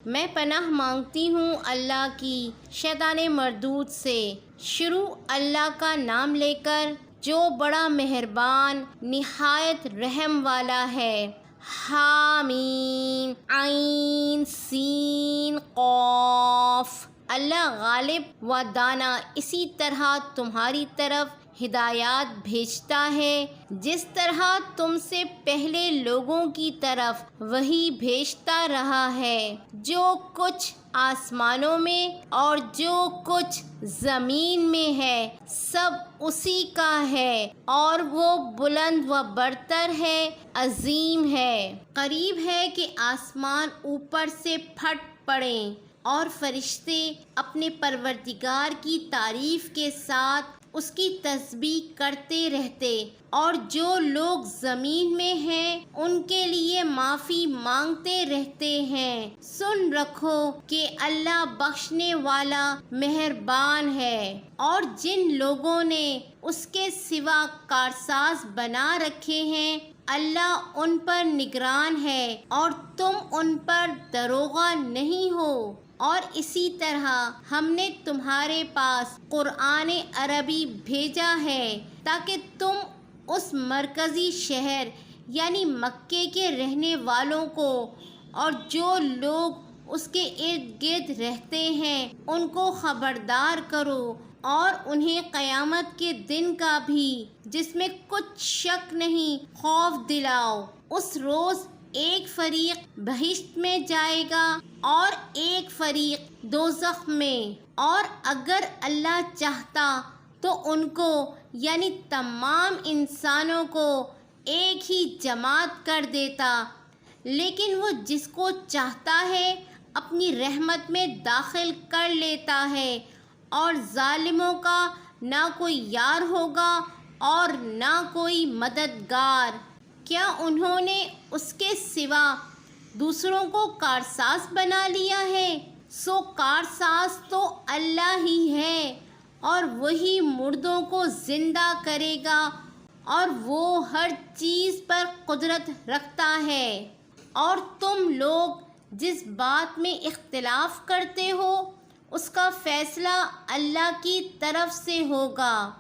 میں پناہ مانگتی ہوں اللہ کی شیطان مردود سے۔ شروع اللہ کا نام لے کر جو بڑا مہربان نہایت رحم والا ہے۔ حامیم عین سین قاف۔ اللہ غالب و دانا اسی طرح تمہاری طرف ہدایات بھیجتا ہے جس طرح تم سے پہلے لوگوں کی طرف وحی بھیجتا رہا ہے۔ جو کچھ آسمانوں میں اور جو کچھ زمین میں ہے سب اسی کا ہے اور وہ بلند و برتر ہے، عظیم ہے۔ قریب ہے کہ آسمان اوپر سے پھٹ پڑیں اور فرشتے اپنے پروردگار کی تعریف کے ساتھ اس کی تسبیح کرتے رہتے، اور جو لوگ زمین میں ہیں ان کے لیے معافی مانگتے رہتے ہیں۔ سن رکھو کہ اللہ بخشنے والا مہربان ہے، اور جن لوگوں نے اس کے سوا کارساز بنا رکھے ہیں اللہ ان پر نگران ہے اور تم ان پر داروغہ نہیں ہو۔ اور اسی طرح ہم نے تمہارے پاس قرآن عربی بھیجا ہے تاکہ تم اس مرکزی شہر یعنی مکے کے رہنے والوں کو اور جو لوگ اس کے ارد گرد رہتے ہیں ان کو خبردار کرو، اور انہیں قیامت کے دن کا بھی جس میں کچھ شک نہیں خوف دلاؤ۔ اس روز ایک فریق بہشت میں جائے گا اور ایک فریق دوزخ میں، اور اگر اللہ چاہتا تو ان کو یعنی تمام انسانوں کو ایک ہی جماعت کر دیتا، لیکن وہ جس کو چاہتا ہے اپنی رحمت میں داخل کر لیتا ہے، اور ظالموں کا نہ کوئی یار ہوگا اور نہ کوئی مددگار۔ کیا انہوں نے اس کے سوا دوسروں کو کارساز بنا لیا ہے؟ سو کارساز تو اللہ ہی ہے، اور وہی مردوں کو زندہ کرے گا، اور وہ ہر چیز پر قدرت رکھتا ہے۔ اور تم لوگ جس بات میں اختلاف کرتے ہو اس کا فیصلہ اللہ کی طرف سے ہوگا۔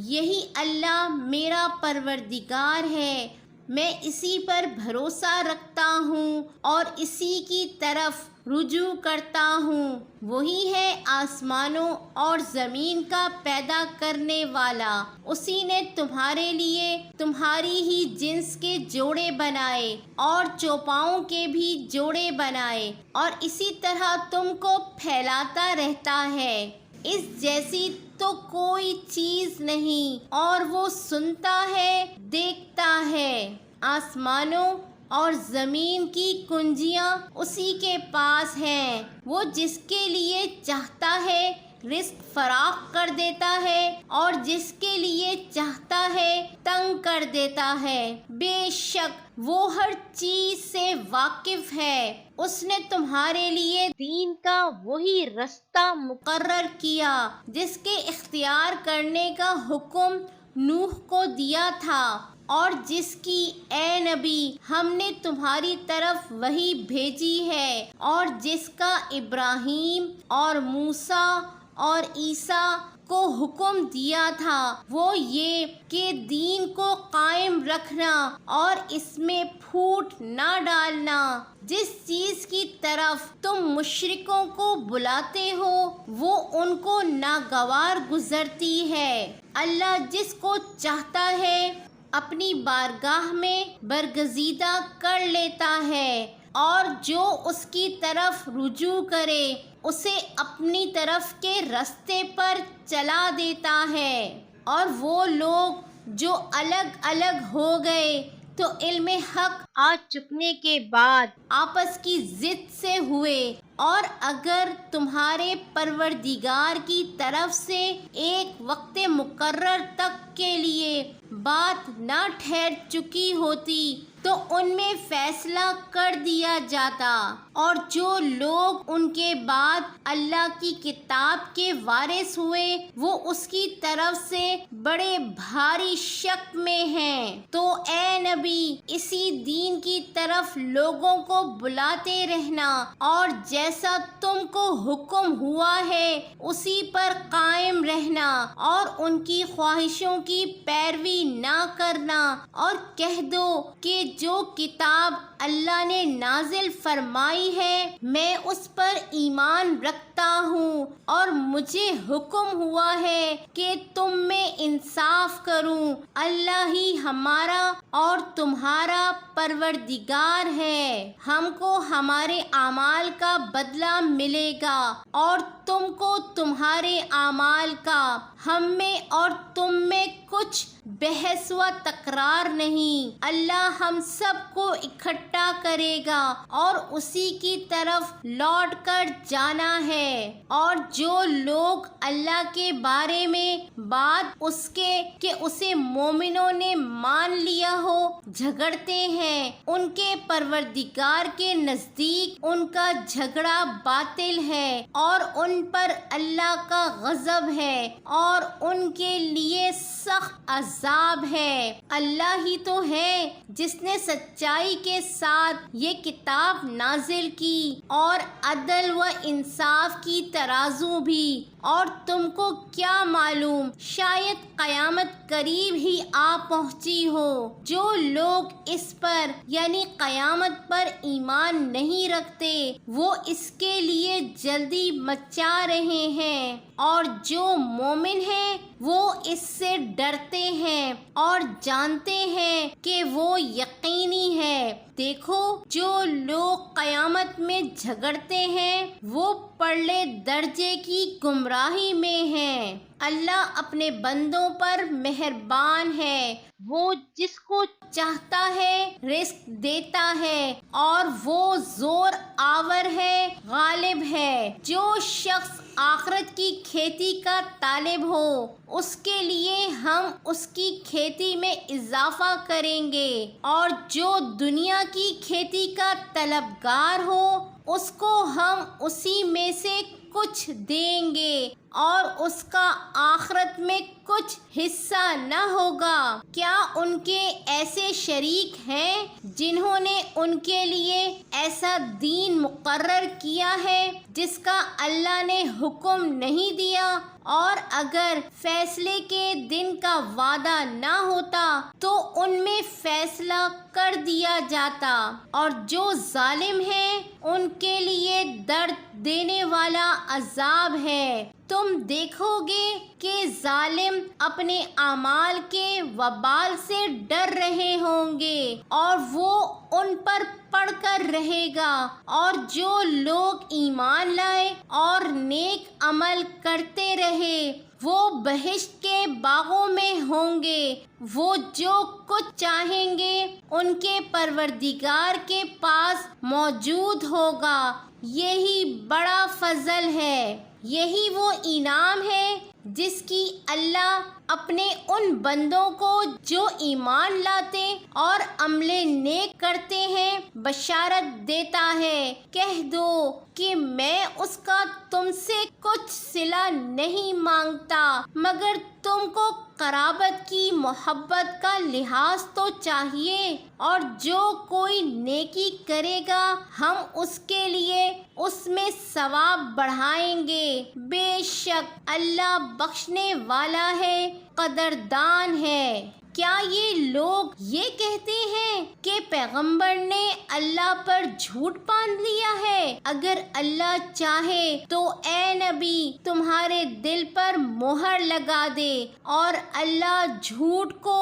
یہی اللہ میرا پروردگار ہے، میں اسی پر بھروسہ رکھتا ہوں اور اسی کی طرف رجوع کرتا ہوں۔ وہی ہے آسمانوں اور زمین کا پیدا کرنے والا، اسی نے تمہارے لیے تمہاری ہی جنس کے جوڑے بنائے اور چوپاؤں کے بھی جوڑے بنائے، اور اسی طرح تم کو پھیلاتا رہتا ہے۔ اس جیسی تو کوئی چیز نہیں، اور وہ سنتا ہے، دیکھتا ہے۔ آسمانوں اور زمین کی کنجیاں اسی کے پاس ہیں، وہ جس کے لیے چاہتا ہے رزق فراخ کر دیتا ہے اور جس کے لیے چاہتا ہے تنگ کر دیتا ہے۔ بے شک وہ ہر چیز سے واقف ہے۔ اس نے تمہارے لیے دین کا وہی رستہ مقرر کیا جس کے اختیار کرنے کا حکم نوح کو دیا تھا، اور جس کی اے نبی ہم نے تمہاری طرف وحی بھیجی ہے، اور جس کا ابراہیم اور موسیٰ اور عیسیٰ کو حکم دیا تھا، وہ یہ کہ دین کو قائم رکھنا اور اس میں پھوٹ نہ ڈالنا۔ جس چیز کی طرف تم مشرکوں کو بلاتے ہو وہ ان کو ناگوار گزرتی ہے۔ اللہ جس کو چاہتا ہے اپنی بارگاہ میں برگزیدہ کر لیتا ہے، اور جو اس کی طرف رجوع کرے اسے اپنی طرف کے رستے پر چلا دیتا ہے۔ اور وہ لوگ جو الگ الگ ہو گئے تو علم حق آ چکنے کے بعد آپس کی ضد سے ہوئے، اور اگر تمہارے پروردگار کی طرف سے ایک وقت مقرر تک کے لیے بات نہ ٹھہر چکی ہوتی تو ان میں فیصلہ کر دیا جاتا۔ اور جو لوگ ان کے بعد اللہ کی کتاب کے وارث ہوئے وہ اس کی طرف سے بڑے بھاری شک میں ہیں۔ تو اے نبی اسی دین کی طرف لوگوں کو بلاتے رہنا اور جیسا تم کو حکم ہوا ہے اسی پر قائم رہنا اور ان کی خواہشوں کی پیروی نہ کرنا، اور کہہ دو کہ جو کتاب اللہ نے نازل فرمائی ہے میں اس پر ایمان رکھتا ہوں اور مجھے حکم ہوا ہے کہ تم میں انصاف کروں، اللہ ہی ہمارا اور تمہارا پروردگار ہے، ہم کو ہمارے اعمال کا بدلہ ملے گا اور تم کو تمہارے اعمال کا، ہم میں اور تم میں کچھ بحث و تکرار نہیں، اللہ ہم سب کو اکٹھا کرے گا اور اسی کی طرف لوٹ کر جانا ہے۔ اور جو لوگ اللہ کے بارے میں بات اس کے کہ اسے مومنوں نے مان لیا ہو جھگڑتے ہیں، ان کے پروردگار کے نزدیک ان کا جھگڑا باطل ہے اور ان پر اللہ کا غضب ہے اور ان کے لیے سخت عذاب ہے۔ اللہ ہی تو ہے جس نے سچائی کے ساتھ یہ کتاب نازل کی اور عدل و انصاف کی ترازو بھی، اور تم کو کیا معلوم شاید قیامت قریب ہی آ پہنچی ہو۔ جو لوگ اس پر یعنی قیامت پر ایمان نہیں رکھتے وہ اس کے لیے جلدی مچا رہے ہیں، اور جو مومن ہیں وہ اس سے ڈرتے ہیں اور جانتے ہیں کہ وہ یقینی ہے۔ دیکھو جو لوگ قیامت میں جھگڑتے ہیں وہ پرلے درجے کی گمراہی میں ہیں۔ اللہ اپنے بندوں پر مہربان ہے، وہ جس کو چاہتا ہے رزق دیتا ہے اور وہ زور آور ہے، غالب ہے۔ جو شخص آخرت کی کھیتی کا طالب ہو اس کے لیے ہم اس کی کھیتی میں اضافہ کریں گے، اور جو دنیا کی کھیتی کا طلبگار ہو اس کو ہم اسی میں سے کچھ دیں گے اور اس کا آخرت میں کچھ حصہ نہ ہوگا۔ کیا ان کے ایسے شریک ہیں جنہوں نے ان کے لیے ایسا دین مقرر کیا ہے جس کا اللہ نے حکم نہیں دیا؟ اور اگر فیصلے کے دن کا وعدہ نہ ہوتا تو ان میں فیصلہ کر دیا جاتا، اور جو ظالم ہیں ان کے لیے درد دینے والا عذاب ہے۔ تم دیکھو گے کہ ظالم اپنے اعمال کے وبال سے ڈر رہے ہوں گے اور وہ ان پر پڑ کر رہے گا، اور جو لوگ ایمان لائے اور نیک عمل کرتے رہے وہ بہشت کے باغوں میں ہوں گے، وہ جو کچھ چاہیں گے ان کے پروردگار کے پاس موجود ہوگا، یہی بڑا فضل ہے، یہی وہ انعام ہے جس کی اللہ اپنے ان بندوں کو جو ایمان لاتے اور عمل نیک کرتے ہیں بشارت دیتا ہے۔ کہہ دو کہ میں اس کا تم سے کچھ صلہ نہیں مانگتا مگر تم کو قرابت کی محبت کا لحاظ تو چاہیے، اور جو کوئی نیکی کرے گا ہم اس کے لیے اس میں ثواب بڑھائیں گے، بے شک اللہ بخشنے والا ہے، قدردان ہے۔ کیا یہ لوگ یہ کہتے ہیں کہ پیغمبر نے اللہ پر جھوٹ باندھ لیا ہے؟ اگر اللہ چاہے تو اے نبی تمہارے دل پر مہر لگا دے، اور اللہ جھوٹ کو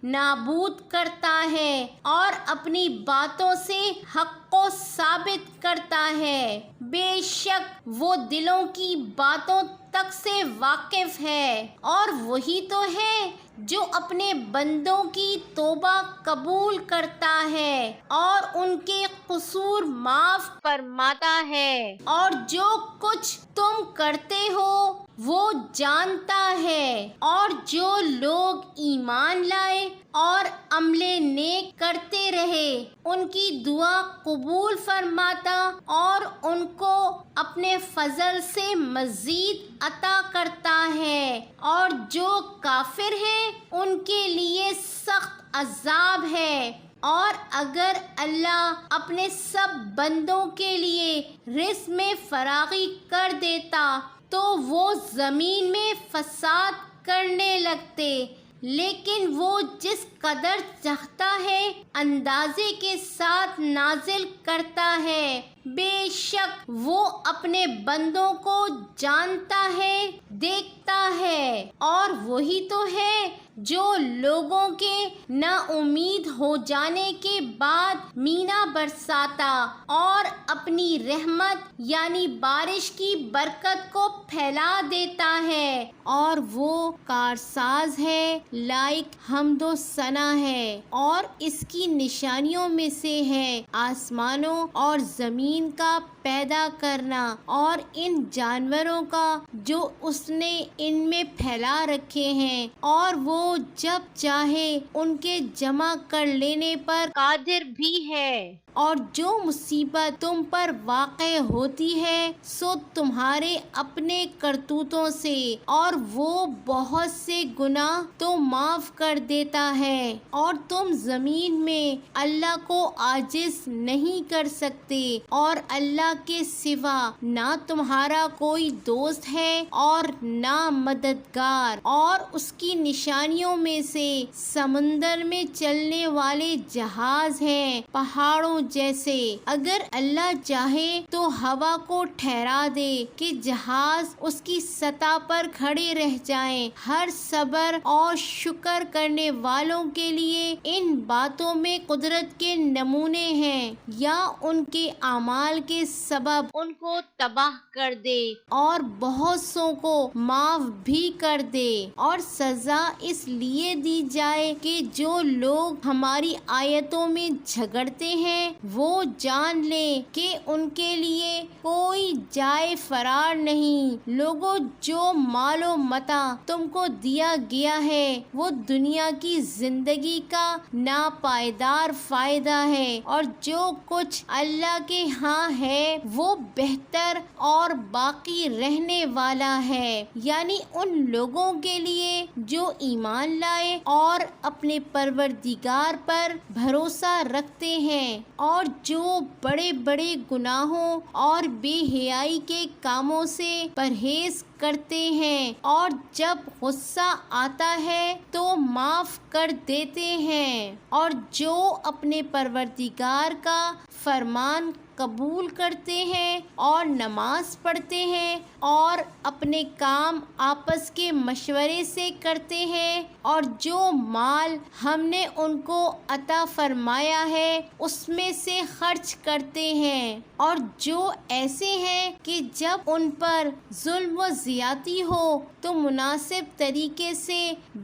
نابود کرتا ہے اور اپنی باتوں سے حق کو ثابت کرتا ہے، بے شک وہ دلوں کی باتوں تک سے واقف ہے، اور وہی تو ہے جو اپنے بندوں کی توبہ قبول کرتا ہے اور ان کے قصور معاف فرماتا ہے۔ اور جو کچھ تم کرتے ہو وہ جانتا ہے، اور جو لوگ ایمان لائے اور عمل نیک کرتے رہے ان کی دعا قبول فرماتا اور ان کو اپنے فضل سے مزید عطا کرتا ہے، اور جو کافر ہیں ان کے لیے سخت عذاب ہے۔ اور اگر اللہ اپنے سب بندوں کے لیے رزق میں فراخی کر دیتا تو وہ زمین میں فساد کرنے لگتے، لیکن وہ جس قدر چاہتا ہے اندازے کے ساتھ نازل کرتا ہے۔ بے شک وہ اپنے بندوں کو جانتا ہے، دیکھتا ہے، اور وہی تو ہے جو لوگوں کے نا امید ہو جانے کے بعد مینا برساتا اور اپنی رحمت یعنی بارش کی برکت کو پھیلا دیتا ہے، اور وہ کارساز ہے، لائق حمد و ثنا ہے۔ اور اس کی نشانیوں میں سے ہے آسمانوں اور زمین کا پیدا کرنا اور ان جانوروں کا جو اس نے ان میں پھیلا رکھے ہیں، اور وہ جب چاہے ان کے جمع کر لینے پر قادر بھی ہے۔ اور جو مصیبت تم پر واقع ہوتی ہے سو تمہارے اپنے کرتوتوں سے، اور وہ بہت سے گناہ تو معاف کر دیتا ہے، اور تم زمین میں اللہ کو عاجز نہیں کر سکتے، اور اللہ کے سوا نہ تمہارا کوئی دوست ہے اور نہ مددگار۔ اور اس کی نشانیوں میں سے سمندر میں چلنے والے جہاز ہیں پہاڑوں جیسے، اگر اللہ چاہے تو ہوا کو ٹھہرا دے کہ جہاز اس کی سطح پر کھڑے رہ جائیں۔ ہر صبر اور شکر کرنے والوں کے لیے ان باتوں میں قدرت کے نمونے ہیں، یا ان کے اعمال کے سبب ان کو تباہ کر دے اور بہت سوں کو معاف بھی کر دے۔ اور سزا اس لیے دی جائے کہ جو لوگ ہماری آیتوں میں جھگڑتے ہیں وہ جان لیں کہ ان کے لیے کوئی جائے فرار نہیں۔ لوگوں، جو مال و متاع تم کو دیا گیا ہے وہ دنیا کی زندگی کا ناپائیدار فائدہ ہے، اور جو کچھ اللہ کے ہاں ہے وہ بہتر اور باقی رہنے والا ہے، یعنی ان لوگوں کے لیے جو ایمان لائے اور اپنے پروردگار پر بھروسہ رکھتے ہیں، اور جو بڑے بڑے گناہوں اور بے حیائی کے کاموں سے پرہیز کرتے ہیں، اور جب غصہ آتا ہے تو معاف کر دیتے ہیں، اور جو اپنے پروردگار کا فرمان قبول کرتے ہیں اور نماز پڑھتے ہیں اور اپنے کام آپس کے مشورے سے کرتے ہیں، اور جو مال ہم نے ان کو عطا فرمایا ہے اس میں سے خرچ کرتے ہیں، اور جو ایسے ہیں کہ جب ان پر ظلم و زیادتی ہو تو مناسب طریقے سے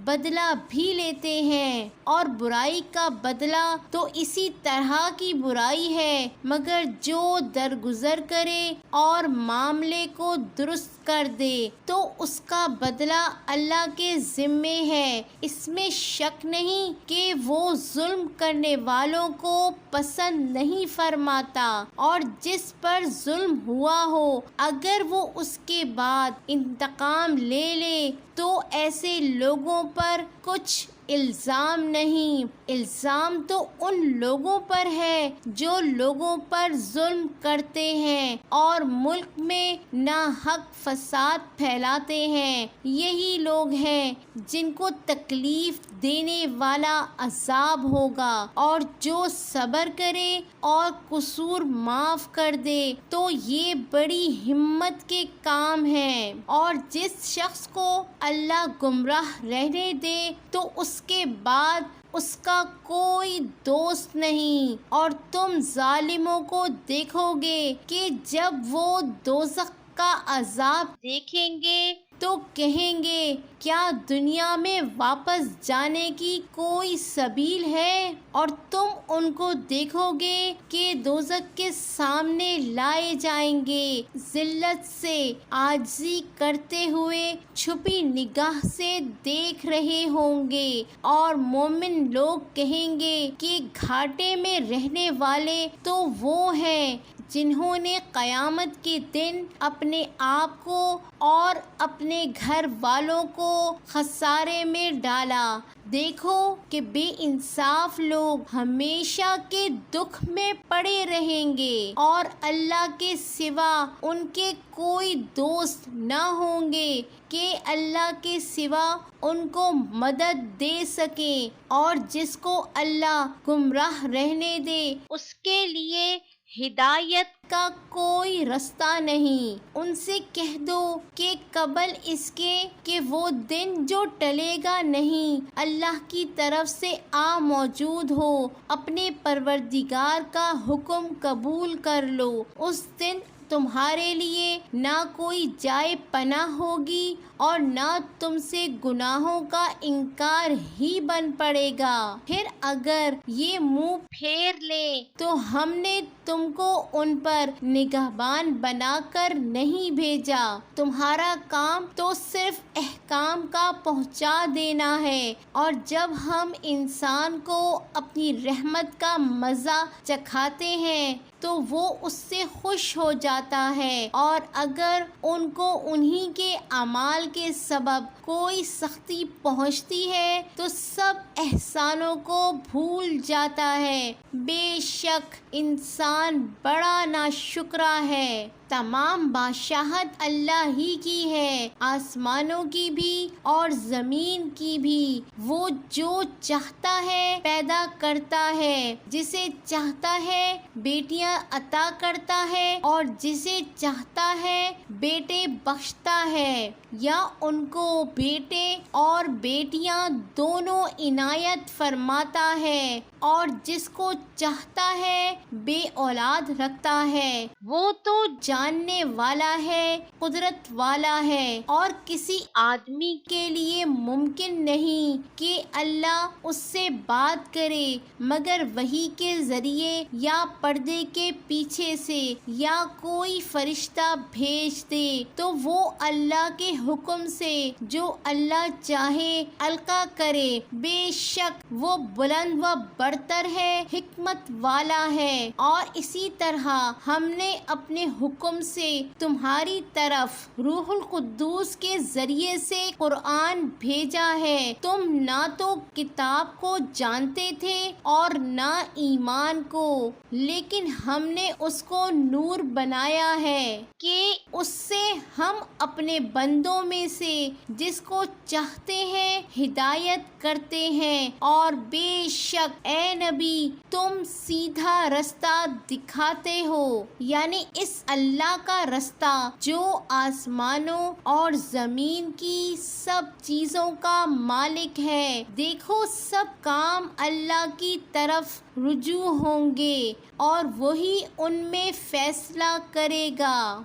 بدلہ بھی لیتے ہیں، اور برائی کا بدلہ تو اسی طرح کی برائی ہے، مگر جو درگزر کرے اور معاملے کو درست کر دے تو اس کا بدلہ اللہ کے ذمے ہے۔ اس میں شک نہیں کہ وہ ظلم کرنے والوں کو پسند نہیں فرماتا، اور جس پر ظلم ہوا ہو اگر وہ اس کے بعد انتقام لے لے تو ایسے لوگوں پر کچھ الزام نہیں، الزام تو ان لوگوں پر ہے جو لوگوں پر ظلم کرتے ہیں اور ملک میں ناحق فساد پھیلاتے ہیں۔ یہی لوگ ہیں جن کو تکلیف دینے والا عذاب ہوگا، اور جو صبر کرے اور قصور معاف کر دے تو یہ بڑی ہمت کے کام ہے۔ اور جس شخص کو اللہ گمراہ رہنے دے تو اس کے بعد اس کا کوئی دوست نہیں، اور تم ظالموں کو دیکھو گے کہ جب وہ دوزخ کا عذاب دیکھیں گے تو کہیں گے کیا دنیا میں واپس جانے کی کوئی سبیل ہے؟ اور تم ان کو دیکھو گے کہ دوزخ کے سامنے لائے جائیں گے، ذلت سے عاجزی کرتے ہوئے چھپی نگاہ سے دیکھ رہے ہوں گے، اور مومن لوگ کہیں گے کہ گھاٹے میں رہنے والے تو وہ ہیں جنہوں نے قیامت کے دن اپنے آپ کو اور اپنے گھر والوں کو خسارے میں ڈالا۔ دیکھو کہ بے انصاف لوگ ہمیشہ کے دکھ میں پڑے رہیں گے اور اللہ کے سوا ان کے کوئی دوست نہ ہوں گے کہ اللہ کے سوا ان کو مدد دے سکیں، اور جس کو اللہ گمراہ رہنے دے اس کے لیے ہدایت کا کوئی رستہ نہیں۔ ان سے کہہ دو کہ قبل اس کے کہ وہ دن جو ٹلے گا نہیں، اللہ کی طرف سے آ موجود ہو، اپنے پروردگار کا حکم قبول کر لو۔ اس دن تمہارے لیے نہ کوئی جائے پناہ ہوگی اور نہ تم سے گناہوں کا انکار ہی بن پڑے گا۔ پھر اگر یہ منہ پھیر لیں تو ہم نے تم کو ان پر نگہبان بنا کر نہیں بھیجا، تمہارا کام تو صرف احکام کا پہنچا دینا ہے، اور جب ہم انسان کو اپنی رحمت کا مزہ چکھاتے ہیں تو وہ اس سے خوش ہو جاتا ہے، اور اگر ان کو انہی کے اعمال کے سبب کوئی سختی پہنچتی ہے تو سب احسانوں کو بھول جاتا ہے۔ بے شک انسان بڑا ناشکرا ہے۔ تمام بادشاہت اللہ ہی کی ہے، آسمانوں کی بھی اور زمین کی بھی۔ وہ جو چاہتا ہے پیدا کرتا ہے، جسے چاہتا ہے بیٹیاں عطا کرتا ہے اور جسے چاہتا ہے بیٹے بخشتا ہے، یا ان کو بیٹے اور بیٹیاں دونوں عنایت فرماتا ہے، اور جس کو چاہتا ہے بے اولاد رکھتا ہے۔ وہ تو جاننے والا ہے، قدرت والا ہے، اور کسی آدمی کے لیے ممکن نہیں کہ اللہ اس سے بات کرے مگر وحی کے ذریعے یا پردے کے پیچھے سے، یا کوئی فرشتہ بھیج دے تو وہ اللہ کے حکم سے جو اللہ چاہے القا کرے۔ بے شک وہ بلند و برتر ہے، حکمت والا ہے۔ اور اسی طرح ہم نے اپنے حکم سے تمہاری طرف روح القدس کے ذریعے سے قرآن بھیجا ہے۔ تم نہ تو کتاب کو جانتے تھے اور نہ ایمان کو، لیکن ہم نے اس کو نور بنایا ہے کہ اس سے ہم اپنے بندوں میں سے جس کو چاہتے ہیں ہدایت کرتے ہیں، اور بے شک اے نبی تم سیدھا رستہ دکھاتے ہو، یعنی اس اللہ کا رستہ جو آسمانوں اور زمین کی سب چیزوں کا مالک ہے۔ دیکھو سب کام اللہ کی طرف رجوع ہوں گے اور وہی ان میں فیصلہ کرے گا۔